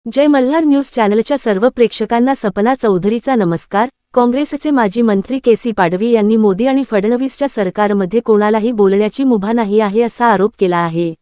जय Malhar news चॅनलच्या सर्व प्रेक्षकांना सपना चौधरीचा नमस्कार। काँग्रेसचे माजी मंत्री केसी पाडवी यांनी मोदी आणि फडणवीसच्या सरकारमध्ये कोणालाही बोलण्याची मुभा नाही आहे असा आरोप केला आहे।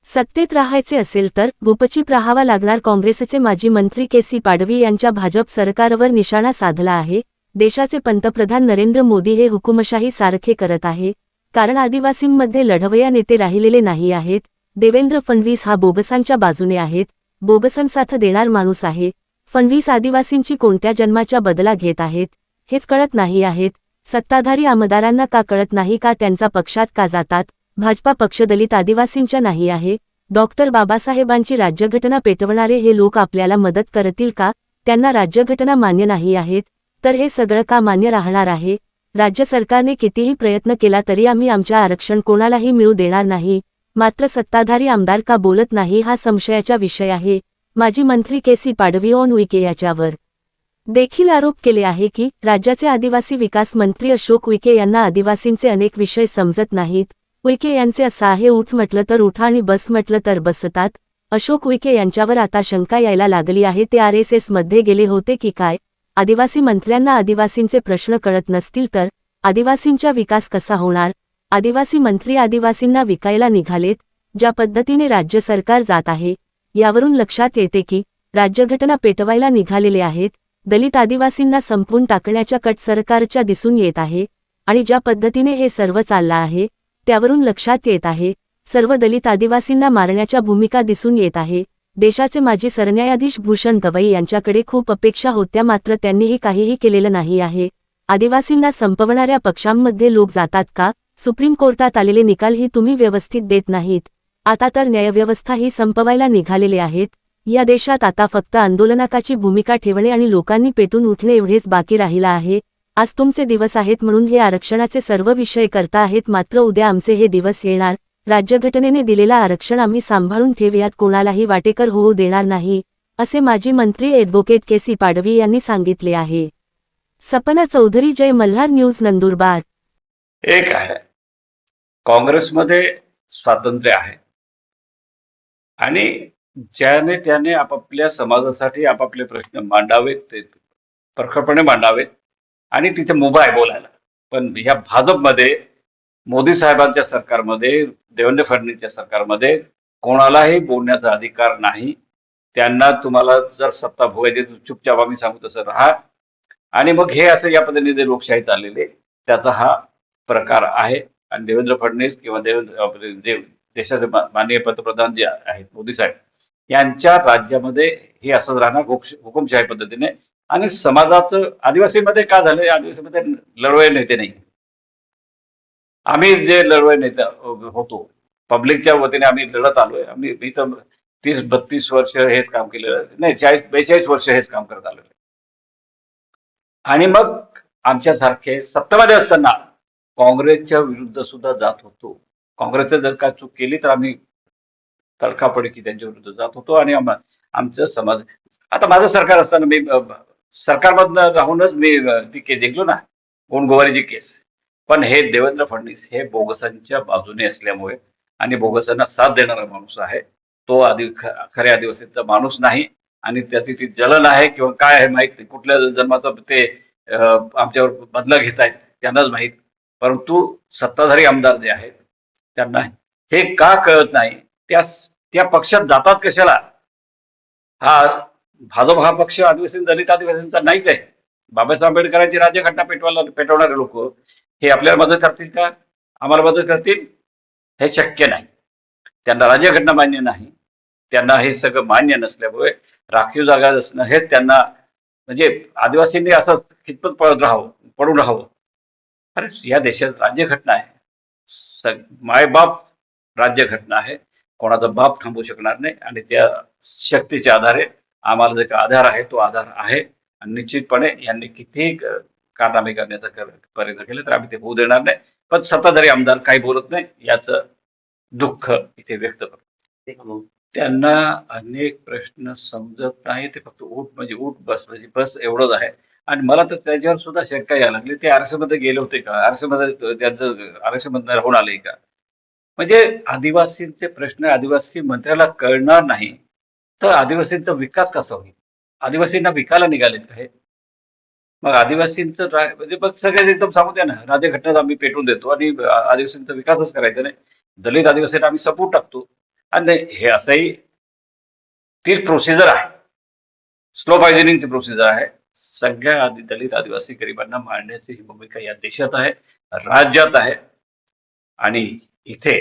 सत्तेत राहायचे असेल तर गुपचूप राहावा लागणार। काँग्रेसचे माजी मंत्री केसी पाडवी यांच्या भाजप सरकारवर निशाणा साधला आहे। देशाचे पंतप्रधान नरेंद्र मोदी हे हुकुमशाही सारखे करत आहे, कारण आदिवासींमध्ये लढवय्या नेते राहिलेले नाही आहेत। देवेंद्र फडणवीस हा बोगसांच्या बाजूने आहेत, बोगसांसाथ देणार माणूस आहे। फडणवीस आदिवासींची कोणत्या जन्माच्या बदला घेत आहेत हेच कळत नाही आहेत। सत्ताधारी आमदारांना का कळत नाही का त्यांचा पक्षात का जातात? भाजपा पक्ष दलित आदिवासींच्या नाही आहे। डॉक्टर बाबासाहेबांची राज्यघटना पेटवणारे हे लोक आपल्याला मदत करतील का? त्यांना राज्यघटना मान्य नाही आहेत, तर हे सगळं का मान्य राहणार आहे? राज्य सरकारने कितीही प्रयत्न केला तरी आम्ही आमच्या आरक्षण कोणालाही मिळू देणार नाही, मात्र सत्ताधारी आमदार का बोलत नाही हा संशयाचा विषय आहे। माजी मंत्री केसी पाडवी उईके याच्यावर देखील आरोप केले आहे की राज्याचे आदिवासी विकास मंत्री अशोक उईके यांना आदिवासींचे अनेक विषय समजत नाहीत। उईके यांचे असं आहे, उठ म्हटलं तर उठा आणि बस म्हटलं तर बसतात। अशोक उईके यांच्यावर आता शंका यायला लागली आहे, ते RSS मध्ये गेले होते की काय? आदिवासी मंत्र्यांना आदिवासींचे प्रश्न कळत नसतील तर आदिवासींचा विकास कसा होणार? आदिवासी मंत्री आदिवासींना विकायला निघालेत। ज्या पद्धतीने राज्य सरकार जात आहे यावरून लक्षात येते की राज्यघटना पेटवायला निघालेले आहेत। दलित आदिवासींना संपवून टाकण्याच्या कट सरकारच्या दिसून येत आहे, आणि ज्या पद्धतीने हे सर्व चाललं आहे त्यावरून लक्षात येत आहे सर्व दलित आदिवासींना मारण्याच्या भूमिका दिसून येत आहे। देशाचे माजी सरन्यायाधीश भूषण गवई यांच्याकडे खूप अपेक्षा होत्या, मात्र त्यांनीही काहीही केलेलं नाही आहे। आदिवासींना संपवणाऱ्या पक्षांमध्ये लोक जातात का? सुप्रीम कोर्टात आलेले निकाल ही तुम्ही व्यवस्थित देत नाहीत, आता तर न्यायव्यवस्था ही संपवायला निघालेले आहेत। या देशात आता फक्त आंदोलनाची भूमिका ठेवणे आणि लोकांनी पेटून उठणे एवढेच बाकी राहिला आहे। आज तुमचे दिवस आहेत म्हणून हे आरक्षणाचे सर्व विषय करता आहेत, मात्र उद्या आमचे हे दिवस येणार। राज्यघटनेने दिलेला आरक्षण आम्ही सांभाळून ठेवूयात, कोणालाही वाटेकर होऊ देणार नाही, असे माजी मंत्री ॲडव्होकेट केसी पाडवी यांनी सांगितले आहे। सपना चौधरी, जय मल्हार न्यूज, नंदुरबार। एक आहे, काँग्रेसमध्ये स्वातंत्र्य आहे आणि ज्याने त्याने आपापल्या समाजासाठी आपापले प्रश्न मांडावेत, ते प्रखरपणे मांडावेत आणि तिथे मुभा आहे बोलायला। पण ह्या भाजपमध्ये, मोदी साहेबांच्या सरकारमध्ये, देवेंद्र फडणवीसच्या सरकारमध्ये कोणालाही बोलण्याचा अधिकार नाही। त्यांना तुम्हाला जर सत्ता भोगायची चुपचाप आम्ही सांगू तसं राहा, आणि मग हे असं या पद्धतीने लोकशाही चाललेली त्याचा हा प्रकार आहे। आणि देवेंद्र फडणवीस किंवा जे देशाचे माननीय पंतप्रधान जे आहेत मोदी साहेब यांच्या राज्यामध्ये हे असंच राहणार हुकुमशाही पद्धतीने। आणि समाजाचं आदिवासीमध्ये काय झालंय, आदिवासीमध्ये लढवय्या नेते नाही। आम्ही जे लढवय्या नेते होतो पब्लिकच्या वतीने आम्ही लढत आलोय। मी तर 30-32 वर्ष हेच काम केलेलं नाही, 40-42 वर्ष हेच काम करत आलेलं। आणि मग आमच्यासारखे सत्तेमध्ये असताना काँग्रेसच्या विरुद्ध सुद्धा जात होतो। काँग्रेसने जर का चूक केली तर आम्ही तडकाफडकी त्यांच्या विरुद्ध जात होतो। आणि आमचं समाज, आता माझं सरकार असताना मी सरकारमधनं राहूनच मी ती केस जिंकलो ना, गोंडगोवारीची केस। पण हे देवेंद्र फडणवीस हे बोगसांच्या बाजूने असल्यामुळे आणि बोगसांना साथ देणारा माणूस आहे, तो खऱ्या आदिवासीचा माणूस नाही। आणि त्याची ती जलन आहे किंवा काय आहे माहित नाही, कुठल्या जन्माचा ते आमच्यावर बदला घेत आहेत त्यांनाच माहीत। परंतु सत्ताधारी आमदार जे आहेत त्यांना हे का कळत नाही, त्या पक्षात जातात कशाला? भाजप हा पक्ष आदिवासी दलित आदिवासींचा नाहीच आहे। बाबासाहेब आंबेडकरांची राज्यघटना पेटवणारे लोक हे आपल्याला मदत करतील का? आम्हाला मदत करतील? हे शक्य नाही। त्यांना राज्यघटना मान्य नाही, त्यांना हे सगळं मान्य नसल्यामुळे राखीव जागा असणं हे त्यांना, म्हणजे आदिवासींनी असं कितपत पडून राहावं। अरे या देशात राज्यघटना आहे, मायबाप राज्यघटना आहे, कोणाचा बाप थांबू शकणार नाही। आणि त्या शक्तीच्या आधारे आम्हाला जे काय आधार आहे तो आधार आहे। आणि निश्चितपणे यांनी कितीही कारनामे करण्याचा प्रयत्न केले तर आम्ही ते होऊ देणार नाही। पण सत्ताधारी आमदार काही बोलत नाही याचं दुःख इथे व्यक्त करतो। त्यांना अनेक प्रश्न समजत नाही, ते फक्त उठ म्हणजे उठ, बस म्हणजे बस एवढंच आहे। आणि मला तर त्याच्यावर सुद्धा शंका यायला लागली, ते आरक्षणामध्ये गेले होते का? आरक्षणामध्ये त्यांचं आरक्षणामध्ये राहून आले का? म्हणजे आदिवासींचे प्रश्न आदिवासी मंत्र्याला कळणार नाही, तर आदिवासींचा विकास कसा होईल? आदिवासींना विकायला निघालेत का हे? मग आदिवासींचं म्हणजे मग सगळे एकदम सांगू द्या ना, राज्यघटनेत आम्ही पेटवून देतो आणि आदिवासींचा विकासच करायचा नाही. दलित आदिवासींना आम्ही सपोर्ट टाकतो. आणि नाही, हे असंही ती प्रोसिजर आहे. स्लो पायझनिंगची प्रोसिजर आहे. सगळ्या दलित आदिवासी गरिबांना मारण्याची ही भूमिका या देशात आहे, राज्यात आहे. आणि इथे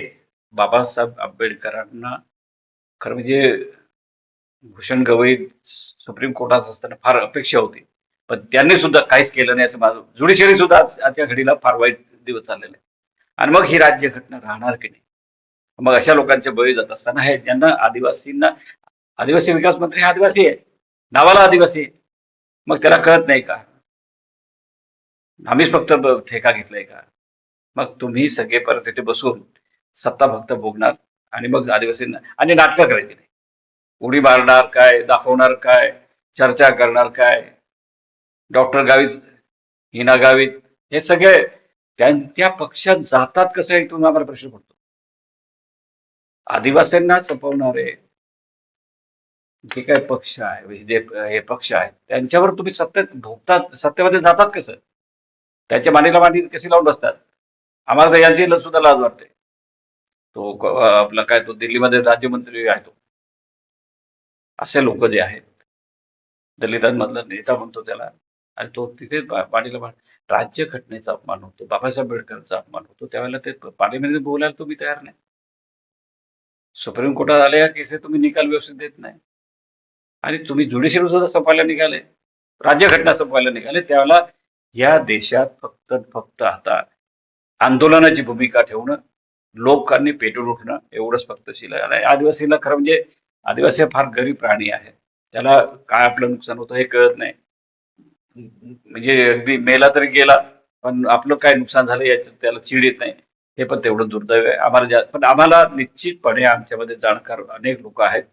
बाबासाहेब आंबेडकरांना खरं म्हणजे भूषण गवई सुप्रीम कोर्टात असताना फार अपेक्षा होती. पण त्यांनी सुद्धा काहीच केलं नाही असं माझं ज्युडिशियरी सुद्धा आजच्या घडीला फार वाईट दिवस चाललेले आहे. आणि मग ही राज्यघटना राहणार की नाही? मग अशा लोकांचे बळी जात असताना हे ज्यांना आदिवासी विकास मंत्री हे आदिवासी आहे. नावाला आदिवासी आहे. मग त्याला कळत नाही का? आम्हीच फक्त ठेका घेतलाय का? मग तुम्ही सगळे परत तिथे बसून सत्ता फक्त भोगणार आणि मग आदिवासींना आणि नाटकं करायची नाही. उडी मारणार काय, दाखवणार काय, चर्चा करणार काय, डॉक्टर गावित, हिना गावित हे सगळे त्यांच्या पक्षात जातात कसं एक तुम्हाला आम्हाला प्रश्न पडतो. आदिवासींना संपवणारे जे काही पक्ष आहे, जे हे पक्ष आहेत, त्यांच्यावर तुम्ही सत्तेत भोगतात, सत्तेमध्ये जातात कसं? त्यांच्या मांडीला मांडी कशी लावून बसतात? आम्हाला तर यांची सुद्धा लाज वाटते. तो आपला काय तो दिल्लीमध्ये राज्यमंत्री आहे तो. असे लोक जे आहेत, दलितांमधला नेता म्हणतो त्याला आणि तो तिथे पाणीला राज्यघटनेचा अपमान होतो, बाबासाहेब आंबेडकरांचा अपमान होतो. त्यावेळेला ते पार्लिमेंटमध्ये बोलायला तुम्ही तयार नाही. सुप्रीम कोर्टात आल्या केसेस तुम्ही निकाल व्यवस्थित देत नाही. आणि तुम्ही ज्युडिशियल सुद्धा संपवायला निघाले, राज्यघटना संपवायला निघाले. त्यावेळेला या देशात फक्त आता आंदोलनाची भूमिका ठेवणं, लोकांनी पेटून उठणं एवढंच फक्त शिल्लक आहे. आदिवासीला खरं म्हणजे आदिवासी हा फार गरीब प्राणी आहे. त्याला काय आपलं नुकसान होतं हे कळत नाही. म्हणजे अगदी मेला तरी गेला, पण आपलं काय नुकसान झालं याच्यात त्याला चीड येत नाही. हे पण तेवढं दुर्दैव आहे. पण आम्हाला निश्चितपणे आमच्यामध्ये जाणकार अनेक लोक आहेत.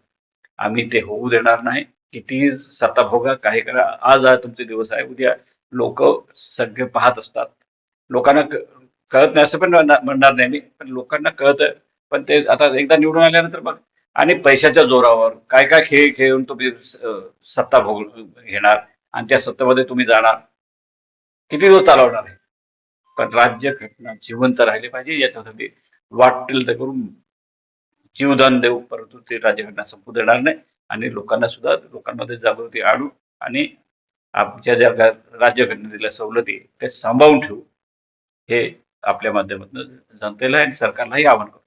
आम्ही ते होऊ देणार नाही. कितीही सत्ता भोगा, काही करा. आज तुमचे दिवस आहे. उद्या लोक सगळे पाहत असतात. लोकांना कळत नाही असं पण म्हणणार नाही मी. पण लोकांना कळतं. पण ते आता एकदा निवडून आल्यानंतर मग आणि पैशाच्या जोरावर काय काय खेळ खेळून तुम्ही सत्ता घेणार आणि त्या सत्तेमध्ये तुम्ही जाणार. किती दिवस चालवणार आहे? पण राज्यघटना जिवंत राहिली पाहिजे याच्यासाठी वाटेल ते करून जीवदान देऊ, परंतु ते राज्यघटना संपू देणार नाही. आणि लोकांना सुद्धा लोकांमध्ये जागृती आणू आणि आमच्या ज्या राज्यघटनेने दिलेल्या सवलती ते सांभाळून ठेवू, हे आपल्या माध्यमातून जनतेला आणि सरकारलाही आवाहन करतो.